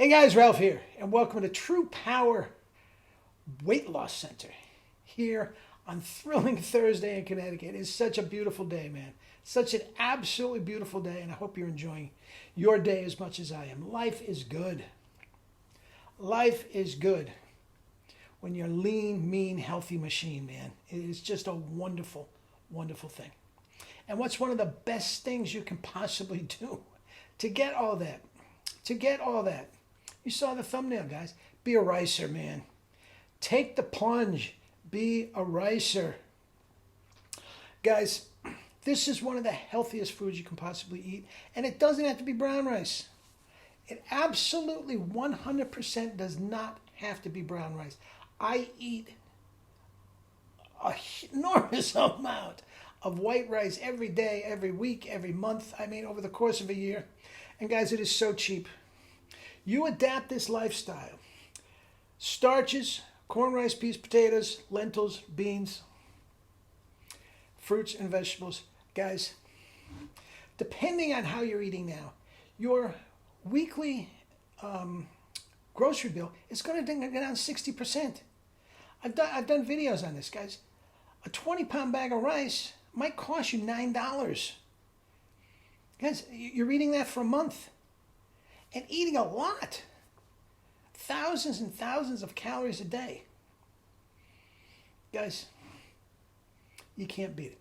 Hey guys, Ralph here, and welcome to True Power Weight Loss Center here on Thrilling Thursday in Connecticut. It's such a beautiful day, man. Such an absolutely beautiful day, and I hope you're enjoying your day as much as I am. Life is good. Life is good when you're a lean, mean, healthy machine, man. It is just a wonderful, wonderful thing. And what's one of the best things you can possibly do to get all that? To get all that. You saw the thumbnail, guys. Be a ricer, man. Take the plunge. Be a ricer. Guys, this is one of the healthiest foods you can possibly eat, and it doesn't have to be brown rice. It absolutely 100% does not have to be brown rice. I eat an enormous amount of white rice every day, every week, every month. I mean, over the course of a year. And guys, it is so cheap. You adapt this lifestyle. Starches, corn, rice, peas, potatoes, lentils, beans, fruits, and vegetables. Guys, depending on how you're eating now, your weekly grocery bill is going to go down 60%. I've done videos on this, guys. A 20-pound bag of rice might cost you $9. Guys, you're eating that for a month. And eating a lot. Thousands and thousands of calories a day. Guys, you can't beat it.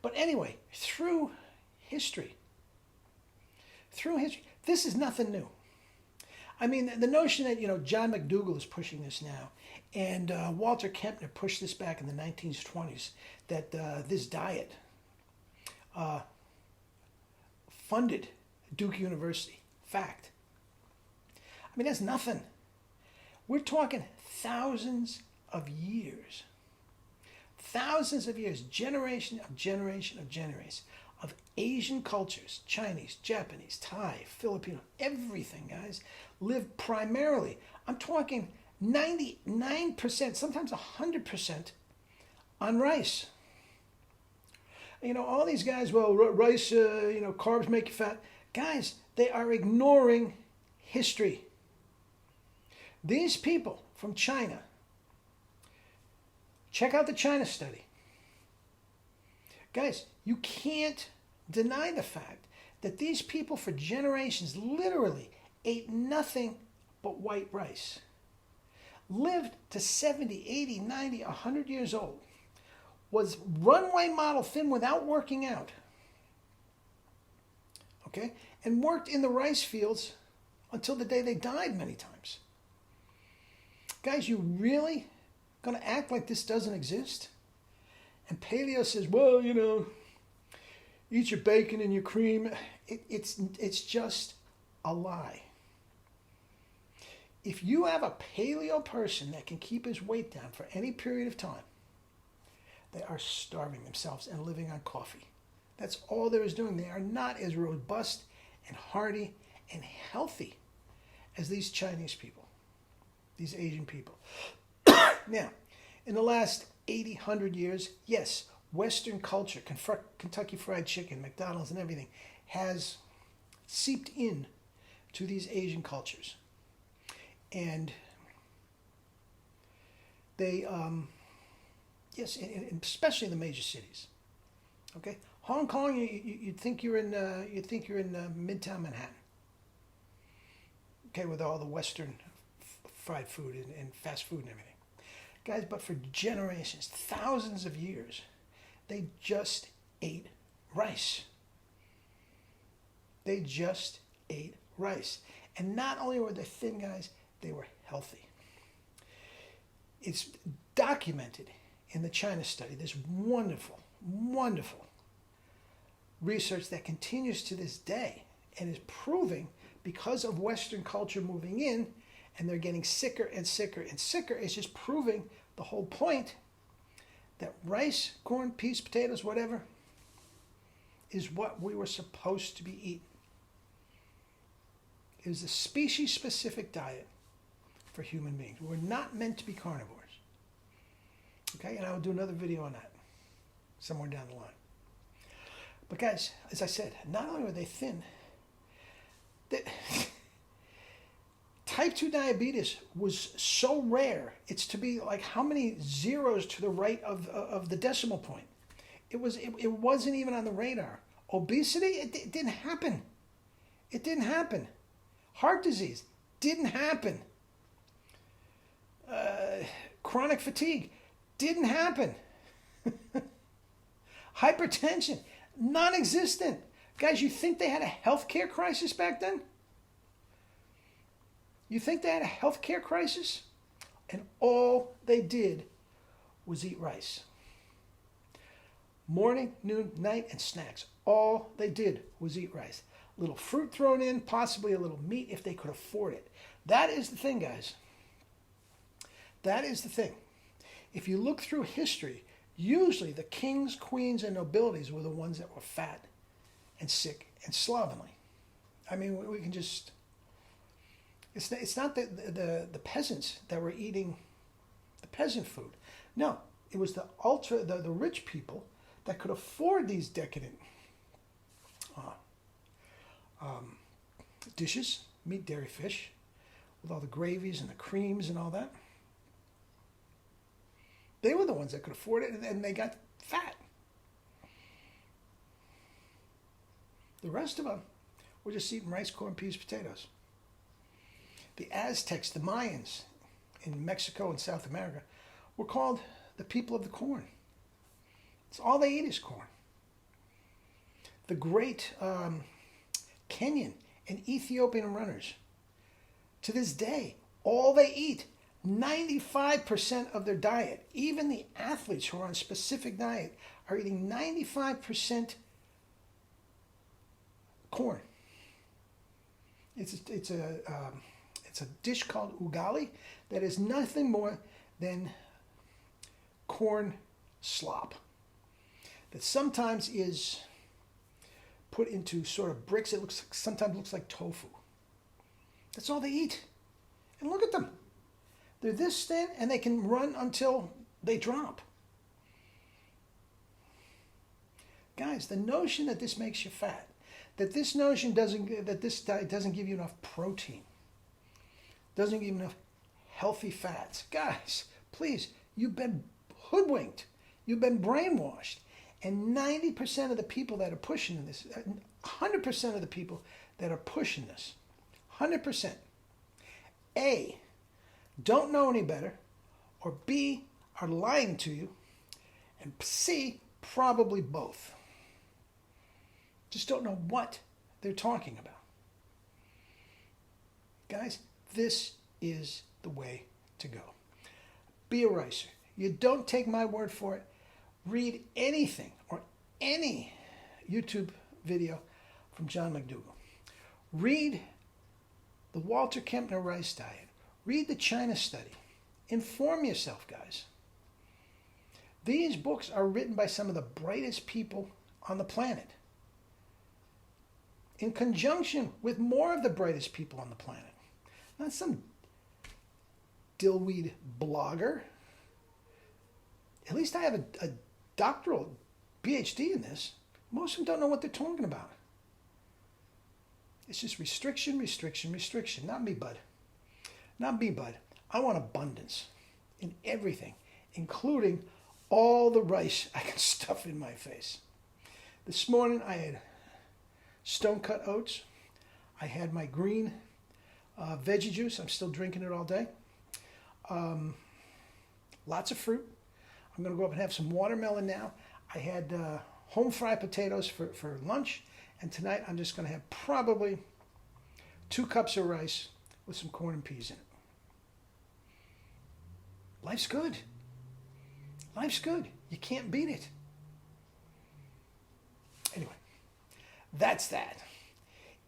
But anyway, through history, this is nothing new. I mean, the notion that, John McDougall is pushing this now, and Walter Kempner pushed this back in the 1920s, that this diet funded Duke University. Fact. I mean, that's nothing. We're talking thousands of years. Thousands of years, generation of generation of generations of Asian cultures, Chinese, Japanese, Thai, Filipino, everything, guys, live primarily, I'm talking 99%, sometimes 100% on rice. All these guys, well, rice, carbs make you fat. Guys, they are ignoring history. These people from China, check out the China study. Guys, you can't deny the fact that these people for generations literally ate nothing but white rice. Lived to 70, 80, 90, 100 years old. Was runway model thin without working out. Okay? And worked in the rice fields until the day they died many times. Guys, you really going to act like this doesn't exist? And paleo says, well, eat your bacon and your cream. It's just a lie. If you have a paleo person that can keep his weight down for any period of time, they are starving themselves and living on coffee. That's all there is doing. They are not as robust and hardy and healthy as these Chinese people, these Asian people. Now, in the last 80, 100 years, yes, Western culture, Kentucky Fried Chicken, McDonald's and everything, has seeped in to these Asian cultures. And they, yes, especially in the major cities. Okay? Hong Kong, you'd think you're in Midtown Manhattan. Okay, with all the Western fried food and fast food and everything. Guys, but for generations, thousands of years, they just ate rice. They just ate rice. And not only were they thin, guys, they were healthy. It's documented in the China study, this wonderful, wonderful research that continues to this day and is proving, because of Western culture moving in, and they're getting sicker and sicker and sicker, it's just proving the whole point that rice, corn, peas, potatoes, whatever, is what we were supposed to be eating. It is a species-specific diet for human beings. We're not meant to be carnivores. Okay, and I will do another video on that somewhere down the line. But guys, as I said, not only were they thin, Type 2 diabetes was so rare, it's to be like how many zeros to the right of the decimal point. It wasn't even on the radar. Obesity, it didn't happen. It didn't happen. Heart disease, didn't happen. Chronic fatigue, didn't happen. Hypertension, non-existent. Guys, you think they had a healthcare crisis back then? You think they had a healthcare crisis? And all they did was eat rice. Morning, noon, night, and snacks. All they did was eat rice. A little fruit thrown in, possibly a little meat if they could afford it. That is the thing, guys. That is the thing. If you look through history, usually the kings, queens, and nobilities were the ones that were fat and sick and slovenly. I mean, we can just... It's not the peasants that were eating the peasant food. No, it was the rich people that could afford these decadent dishes, meat, dairy, fish, with all the gravies and the creams and all that. They were the ones that could afford it, and they got fat. The rest of them were just eating rice, corn, peas, potatoes. The Aztecs, the Mayans in Mexico and South America were called the people of the corn. It's all they eat is corn. The great Kenyan and Ethiopian runners, to this day, all they eat, 95% of their diet, even the athletes who are on specific diet, are eating 95% corn. It's a dish called ugali that is nothing more than corn slop that sometimes is put into sort of bricks. It sometimes looks like tofu. That's all they eat. And look at them. They're this thin and they can run until they drop. Guys, the notion that this makes you fat, that this diet doesn't give you enough protein, doesn't give you enough healthy fats. Guys, please, you've been hoodwinked. You've been brainwashed. And 90% of the people that are pushing this, 100% of the people that are pushing this, 100%, A, don't know any better, or B, are lying to you, and C, probably both. Just don't know what they're talking about. Guys, this is the way to go. Be a ricer. You don't take my word for it. Read anything or any YouTube video from John McDougall. Read the Walter Kempner Rice Diet. Read the China Study. Inform yourself, guys. These books are written by some of the brightest people on the planet, in conjunction with more of the brightest people on the planet. Not some dillweed blogger. At least I have a doctoral PhD in this. Most of them don't know what they're talking about. It's just restriction, restriction, restriction. Not me, bud. Not me, bud. I want abundance in everything, including all the rice I can stuff in my face. This morning I had stone-cut oats. I had my green veggie juice. I'm still drinking it all day. Lots of fruit. I'm going to go up and have some watermelon now. I had home fried potatoes for lunch. And tonight I'm just going to have probably 2 cups of rice with some corn and peas in it. Life's good. Life's good. You can't beat it. Anyway, that's that.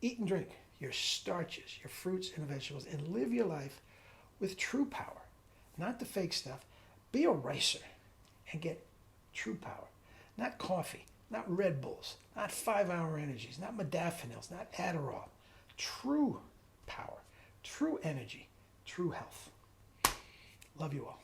Eat and drink your starches, your fruits and vegetables, and live your life with true power, not the fake stuff. Be a racer and get true power. Not coffee, not Red Bulls, not 5-hour energies, not modafinils, not Adderall. True power, true energy, true health. Love you all.